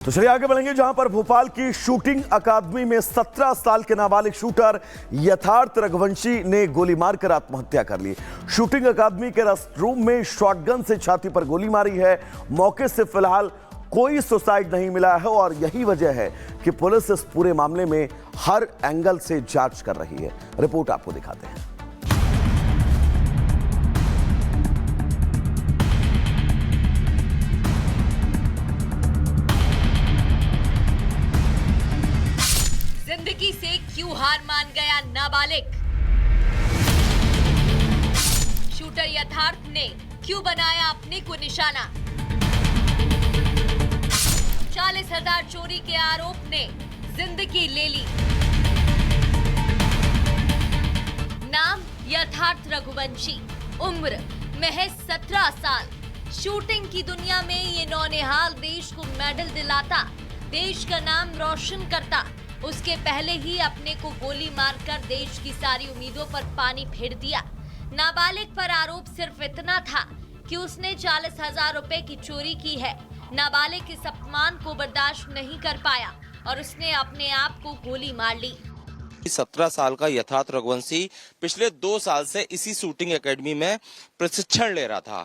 तो चलिए आगे बढ़ेंगे, जहां पर भोपाल की शूटिंग अकादमी में 17 साल के नाबालिग शूटर यथार्थ रघुवंशी ने गोली मारकर आत्महत्या कर ली। शूटिंग अकादमी के रेस्टरूम में शॉटगन से छाती पर गोली मारी है। मौके से फिलहाल कोई सुसाइड नहीं मिला है और यही वजह है कि पुलिस इस पूरे मामले में हर एंगल से जांच कर रही है। रिपोर्ट आपको दिखाते हैं। जिंदगी से क्यों हार मान गया नाबालिग? शूटर यथार्थ ने क्यों बनाया अपने को निशाना? 40,000 चोरी के आरोप ने जिंदगी ले ली। नाम यथार्थ रघुवंशी, उम्र महज 17 साल। शूटिंग की दुनिया में ये नौनिहाल देश को मेडल दिलाता, देश का नाम रोशन करता। उसके पहले ही अपने को गोली मारकर देश की सारी उम्मीदों पर पानी फेर दिया। नाबालिग पर आरोप सिर्फ इतना था कि उसने 40,000 रुपए की चोरी की है। नाबालिग इस अपमान को बर्दाश्त नहीं कर पाया और उसने अपने आप को गोली मार ली। 17 साल का यथार्थ रघुवंशी पिछले 2 साल से इसी शूटिंग एकेडमी में प्रशिक्षण ले रहा था।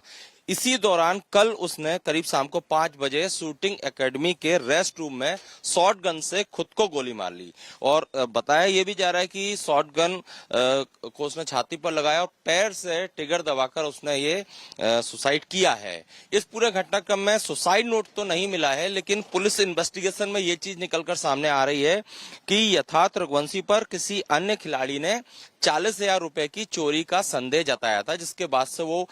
इसी दौरान कल उसने करीब शाम को 5 बजे शूटिंग एकेडमी के रेस्ट रूम में शॉर्ट गन से खुद को गोली मार ली और बताया ये भी जा रहा है कि शॉर्ट गन को उसने छाती पर लगाया और पैर से ट्रिगर दबाकर उसने ये सुसाइड किया है। इस पूरे घटनाक्रम में सुसाइड नोट तो नहीं मिला है, लेकिन पुलिस इन्वेस्टिगेशन में ये चीज निकलकर सामने आ रही है कि यथार्थ रघुवंशी पर किसी अन्य खिलाड़ी ने 40,000 रुपए की चोरी का संदेह जताया था, जिसके बाद से वो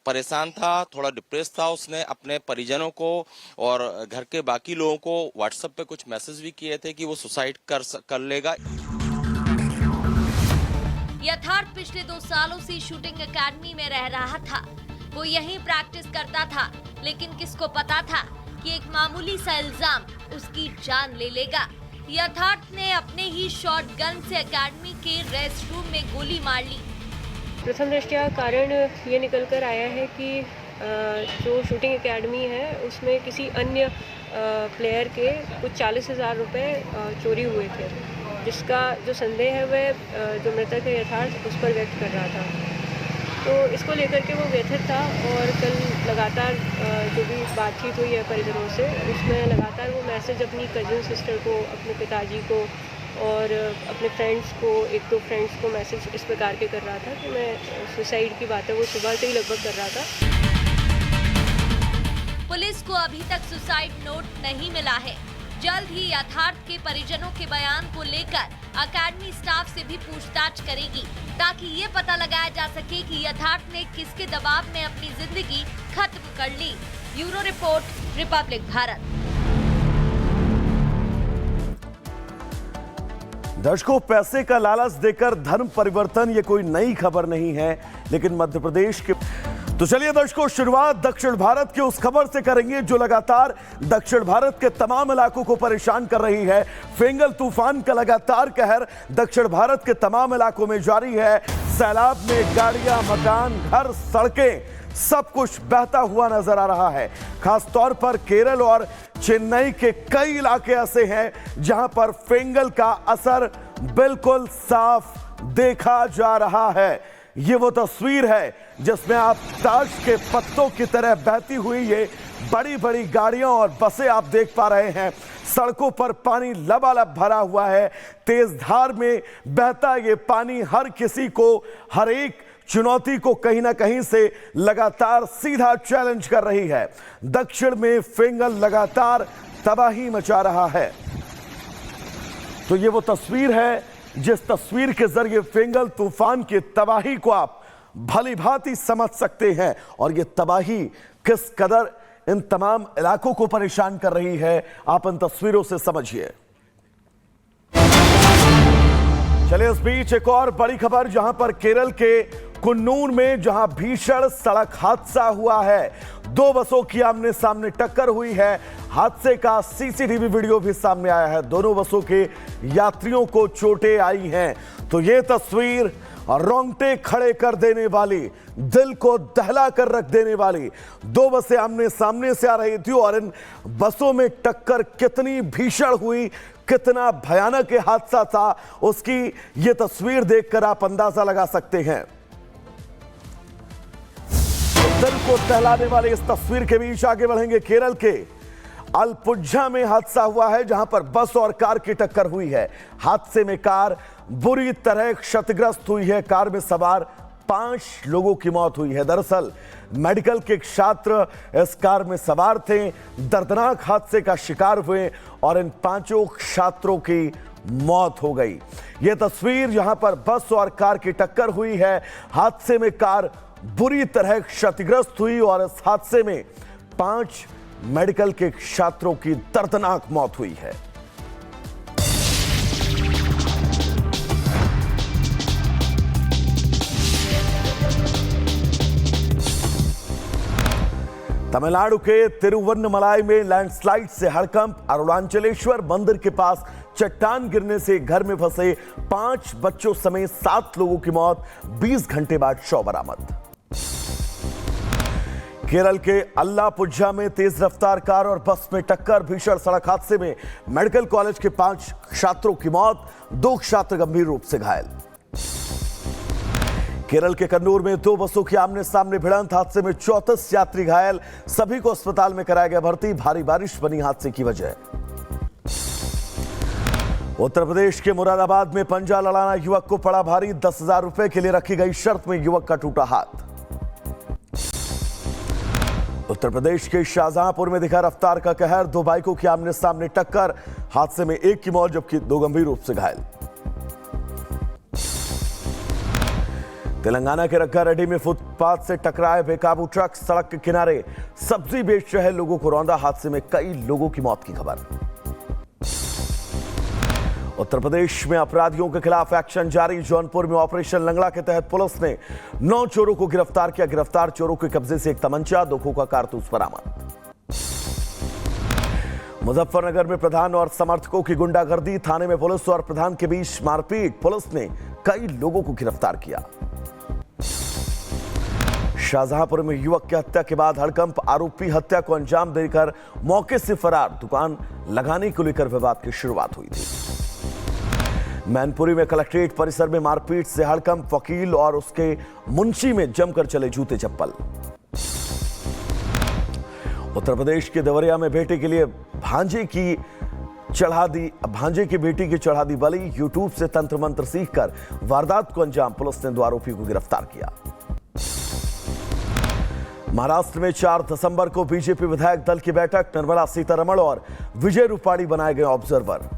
परेशान था, थोड़ा डिप्रेस था। उसने अपने परिजनों को और घर के बाकी लोगों को व्हाट्सएप पे कुछ मैसेज भी किए थे कि वो सुसाइड कर लेगा। यथार्थ पिछले 2 सालों से शूटिंग एकेडमी में रह रहा था। वो यहीं प्रैक्टिस करता था, लेकिन किसको पता था कि एक मामूली सा इल्जाम उसकी जान ले लेगा। यथार्थ ने अपने ही शॉर्ट गन से एकेडमी के रेस्ट रूम में गोली मार ली। प्रथम दृष्टया कारण ये निकल कर आया है कि जो शूटिंग एकेडमी है उसमें किसी अन्य प्लेयर के कुछ 40,000 रुपये चोरी हुए थे, जिसका जो संदेह है वह जो मृतक है यथार्थ उस पर व्यक्त कर रहा था। तो इसको लेकर के वो व्यथित था और कल लगातार जो भी बातचीत हुई है परिजनों से, उसमें लगातार वो मैसेज अपनी कजिन सिस्टर को, अपने पिताजी को और अपने फ्रेंड्स को, 1-2 फ्रेंड्स को मैसेज इस प्रकार के कर रहा था कि मैं सुसाइड की बात है वो सुबह से ही लगभग कर रहा था। पुलिस को अभी तक सुसाइड नोट नहीं मिला है। जल्द ही यथार्थ के परिजनों के बयान को लेकर अकेडमी स्टाफ से भी पूछताछ करेगी, ताकि ये पता लगाया जा सके कि यथार्थ ने किसके दबाव में अपनी जिंदगी खत्म कर ली। Bureau report, Republic Bharat. दर्शकों, पैसे का लालच देकर धर्म परिवर्तन ये कोई नई खबर नहीं है, लेकिन मध्य प्रदेश के तो चलिए दर्शकों, शुरुआत दक्षिण भारत की उस खबर से करेंगे जो लगातार दक्षिण भारत के तमाम इलाकों को परेशान कर रही है। फेंगल तूफान का लगातार कहर दक्षिण भारत के तमाम इलाकों में जारी है। सैलाब में गाड़ियां, मकान, घर, सड़कें सब कुछ बहता हुआ नजर आ रहा है। खासतौर पर केरल और चेन्नई के कई इलाके ऐसे हैं जहां पर फेंगल का असर बिल्कुल साफ देखा जा रहा है। ये वो तस्वीर है जिसमें आप ताश के पत्तों की तरह बहती हुई ये बड़ी बड़ी गाड़ियां और बसें आप देख पा रहे हैं। सड़कों पर पानी लबालब भरा हुआ है। तेज धार में बहता ये पानी हर किसी को, हर एक चुनौती को कहीं ना कहीं से लगातार सीधा चैलेंज कर रही है। दक्षिण में फेंगल लगातार तबाही मचा रहा है। तो ये वो तस्वीर है जिस तस्वीर के जरिए फेंगल तूफान की तबाही को आप भली भांति समझ सकते हैं और ये तबाही किस कदर इन तमाम इलाकों को परेशान कर रही है, आप इन तस्वीरों से समझिए। चलिए इस बीच एक और बड़ी खबर, जहां पर केरल के कुन्नूर में जहां भीषण सड़क हादसा हुआ है। 2 बसों की आमने सामने टक्कर हुई है। हादसे का सीसीटीवी वीडियो भी सामने आया है। दोनों बसों के यात्रियों को चोटें आई हैं। तो ये तस्वीर और रोंगटे खड़े कर देने वाली, दिल को दहला कर रख देने वाली दो बसें आमने सामने से आ रही थी और इन बसों में टक्कर कितनी भीषण हुई, कितना भयानक हादसा था, उसकी यह तस्वीर देखकर आप अंदाजा लगा सकते हैं। दिल को दहलाने वाली इस तस्वीर के बीच आगे बढ़ेंगे। केरल के अलपुझा में हादसा हुआ है, जहां पर बस और कार की टक्कर हुई है। हादसे में कार बुरी तरह क्षतिग्रस्त हुई है। कार में सवार 5 लोगों की मौत हुई है। दरअसल मेडिकल के छात्र इस कार में सवार थे, दर्दनाक हादसे का शिकार हुए और इन 5 छात्रों की मौत हो गई। यह तस्वीर यहां पर बस और कार की टक्कर हुई है। हादसे में कार बुरी तरह क्षतिग्रस्त हुई और इस हादसे में 5 मेडिकल के छात्रों की दर्दनाक मौत हुई है। तमिलनाडु के तिरुवन्नमलाई में लैंडस्लाइड से हड़कंप। अरुणाचलेश्वर मंदिर के पास चट्टान गिरने से घर में फंसे 5 बच्चों समेत 7 लोगों की मौत। 20 घंटे बाद शव बरामद। केरल के अल्लापुझा में तेज रफ्तार कार और बस में टक्कर। भीषण सड़क हादसे में मेडिकल कॉलेज के 5 छात्रों की मौत, 2 छात्र गंभीर रूप से घायल। केरल के कन्नूर में 2 बसों की आमने सामने भिड़ंत। हादसे में 34 यात्री घायल, सभी को अस्पताल में कराया गया भर्ती। भारी बारिश बनी हादसे की वजह। उत्तर प्रदेश के मुरादाबाद में पंजा लड़ाना युवक को पड़ा भारी। 10,000 रुपए के लिए रखी गई शर्त में युवक का टूटा हाथ। उत्तर प्रदेश के शाहजहांपुर में दिखा रफ्तार का कहर। 2 बाइकों की आमने सामने टक्कर। हादसे में 1 की मौत जबकि 2 गंभीर रूप से घायल। तेलंगाना के रग्गारेड्डी में फुटपाथ से टकराए बेकाबू ट्रक। सड़क के किनारे सब्जी बेच रहे लोगों को रौंदा। हादसे में कई लोगों की मौत की खबर। उत्तर प्रदेश में अपराधियों के खिलाफ एक्शन जारी। जौनपुर में ऑपरेशन लंगड़ा के तहत पुलिस ने 9 चोरों को गिरफ्तार किया। गिरफ्तार चोरों के कब्जे से 1 तमंचा, 2 खोखा कारतूस बरामद। मुजफ्फरनगर में प्रधान और समर्थकों की गुंडागर्दी। थाने में पुलिस और प्रधान के बीच मारपीट। पुलिस ने कई लोगों को गिरफ्तार किया। शाहजहांपुर में युवक की हत्या के बाद हड़कंप। आरोपी हत्या को अंजाम देकर मौके से फरार। दुकान लगाने को लेकर विवाद की शुरुआत हुई थी। मैनपुरी में कलेक्ट्रेट परिसर में मारपीट से हड़कंप। वकील और उसके मुंशी में जमकर चले जूते चप्पल। उत्तर प्रदेश के देवरिया में बेटे के लिए भांजे की बेटी की चढ़ा दी बलि। यूट्यूब से तंत्र मंत्र सीखकर वारदात को अंजाम। पुलिस ने 2 आरोपी को गिरफ्तार किया। महाराष्ट्र में 4 दिसंबर को बीजेपी विधायक दल की बैठक। निर्मला सीतारमण और विजय रूपाणी बनाए गए ऑब्जर्वर।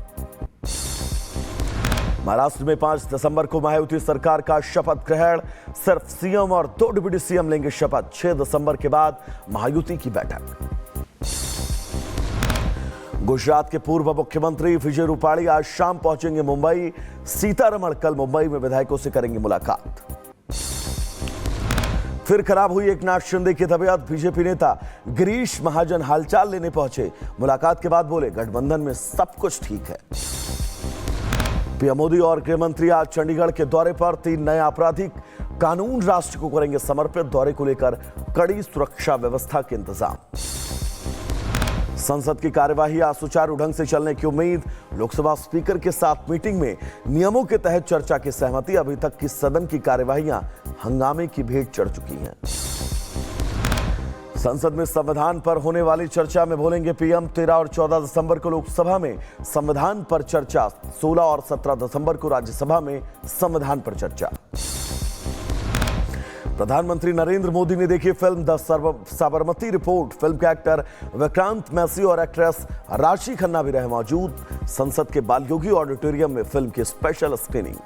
महाराष्ट्र में 5 दिसंबर को मायावती सरकार का शपथ ग्रहण। सिर्फ सीएम और 2 डिप्टी सीएम लेंगे शपथ। 6 दिसंबर के बाद मायावती की बैठक। गुजरात के पूर्व मुख्यमंत्री विजय रूपाणी आज शाम पहुंचेंगे मुंबई। सीतारमण कल मुंबई में विधायकों से करेंगे मुलाकात। फिर खराब हुई एकनाथ शिंदे की तबीयत। बीजेपी नेता गिरीश महाजन हालचाल लेने पहुंचे। मुलाकात के बाद बोले, गठबंधन में सब कुछ ठीक है। पीएम मोदी और गृह मंत्री आज चंडीगढ़ के दौरे पर। 3 नए आपराधिक कानून राष्ट्र को करेंगे समर्पित। दौरे को लेकर कड़ी सुरक्षा व्यवस्था के इंतजाम। संसद की कार्यवाही आज सुचारू ढंग से चलने की उम्मीद। लोकसभा स्पीकर के साथ मीटिंग में नियमों के तहत चर्चा की सहमति। अभी तक की सदन की कार्यवाहियां हंगामे की भेंट चढ़ चुकी हैं। संसद में संविधान पर होने वाली चर्चा में बोलेंगे पीएम। 13 और 14 दिसंबर को लोकसभा में संविधान पर चर्चा। 16 और 17 दिसंबर को राज्यसभा में संविधान पर चर्चा। प्रधानमंत्री नरेंद्र मोदी ने देखी film the Sabarmati report. Film के एक्टर विक्रांत मैसी और एक्ट्रेस राशि खन्ना भी रहे मौजूद। संसद के बालयोगी ऑडिटोरियम में फिल्म की special screening.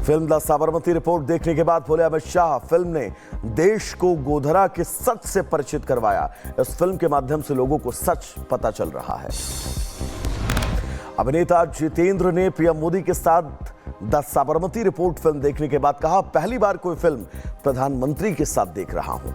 Film the Sabarmati report देखने के बाद बोले अमित शाह, फिल्म ने देश को गोधरा के सच से परिचित करवाया। इस फिल्म के माध्यम से लोगों को सच पता चल रहा है। अभिनेता जितेंद्र ने पीएम मोदी के साथ द साबरमती रिपोर्ट फिल्म देखने के बाद कहा, पहली बार कोई फिल्म प्रधानमंत्री के साथ देख रहा हूं।